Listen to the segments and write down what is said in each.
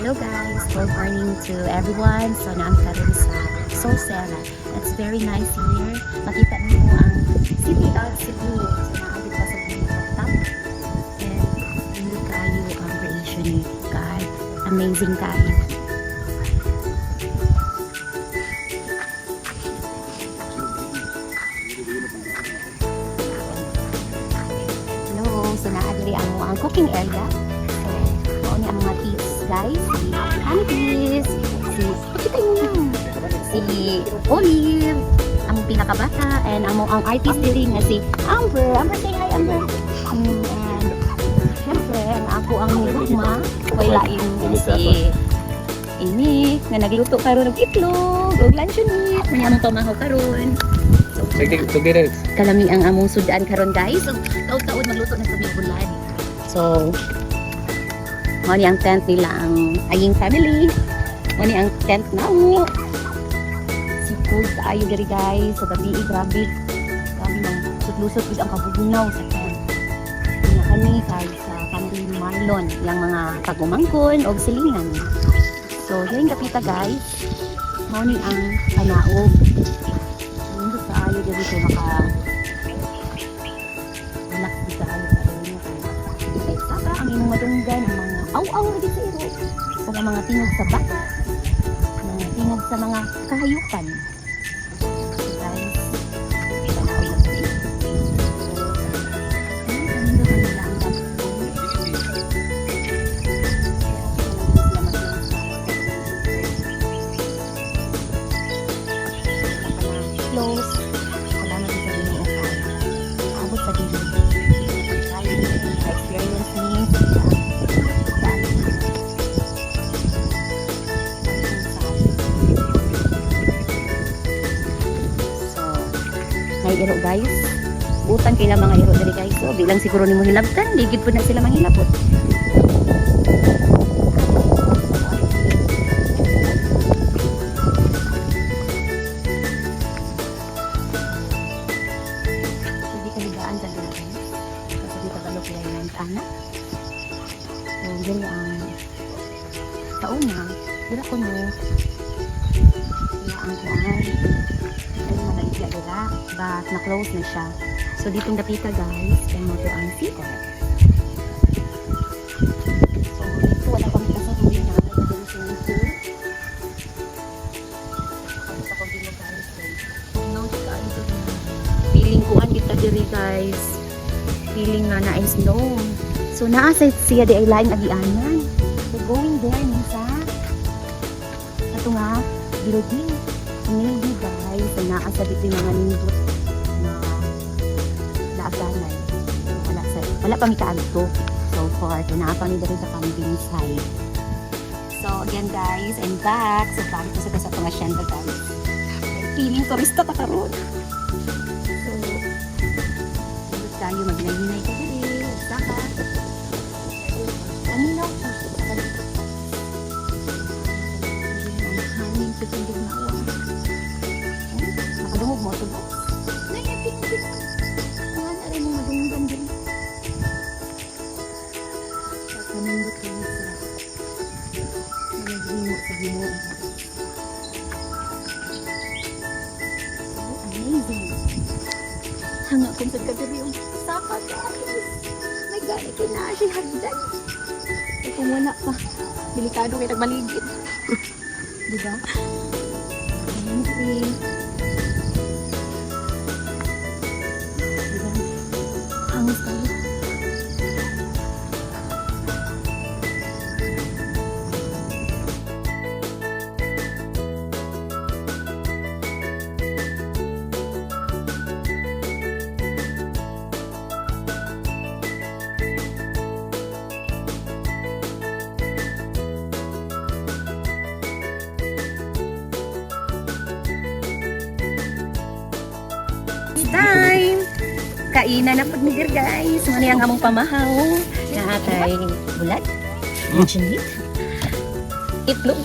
Hello guys, good morning to everyone. So naam karon sa Solsera. It's very nice here. Makita niyo ang city of Cebu. So naabot pa sa top. And hindi kayo ang creation ni God. Amazing kayo. Hello, so naadiri ang cooking area. So ang mga tips guys, si Aunties, pakita niyo si Olive, ang pinakabata, and ang artist diri nga si Amber. Say hi, Amber. And syempre, ako ang gugma, way lain si ini nga nagluto karon og itlog og luncheonette nga among pamahaw karon. Together. Kalami ang among sudan karon guys. So, taud-taud magluto na sa bulad. So, mo ni ang tent nila ang aying family. Mo ni ang tent na mo. Si cold ayo diri guys sa gabi, grabe. Grabe mang lusot-lusot ang kabubunaw sa tent. Nya kami kay sa family Marlon, yang mga pagumangkon og silingan. So, hiring kapita guys. Mo ni ang panaog. Hindi sa ayo diri ko maka relax di sa ayo kay saka ang imong madunggan ang mga aw-aw na sa iro sa mga tingog sa bata, mga tingog sa mga kahayupan. Guys, tanaw lang ito. Ang ganda nila ang dapat. Close. Wala na dito rin ang ukay. Abot sa dito. Experience ni iro guys, butan kila mga iro dari guys. So bilang siguro nimo hilabtan, digid pud na sila manghilabot. Hindi kaligaan sa dito. Kasi dito balok lang ang anak. So dili ang taon na, dira ko no. Ang kuan. But na-close na siya. So, ditong dapita guys, kaya mo ito ang CR. So, dito wala pang kasaruhin na nagagawin swimming pool. Kapag ako din mo guys, feeling ko ang kita diri guys. Feeling nga na is snow. So, naasay siya di ay laing agianan. So, going there nisa. Ito nga, building. Maybe guys, na naasa dito yung mga nindot na laaganan. Wala pa mikaagto so far. So, naapa ni dito sa camping site. So, again guys, I'm back. So, bakit ko sa pangasyenda guys. Feeling turista pa karoon. So, hindi tayo magnaginay ka dili. Saka, kanina ko sa kalito. Ang hangin sa tindog na uwan. Nakadungog mo ito ba? Naiapit-apit. Mga na rin yung madunggan din. At namindot ko yun sa mga gimo sa gimo. So amazing. Hanga kung sa kagari yung saka guys. May gani kinasi hagdan. E kung wala pa, delikado kayo nagmaligid. Diba? Amazing. Hangis tayo. Time! Kainan na pagmigir guys. Mga niyang among pamahaw. Na atay bulat. Luncheonette. Itlog.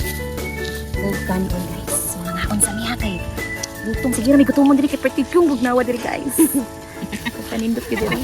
O kanon guys. So mga akon sa niya kay Lutong. Sige na may gutumon diri kay pertid kong bugnawa diri guys. Kanindot ko diri.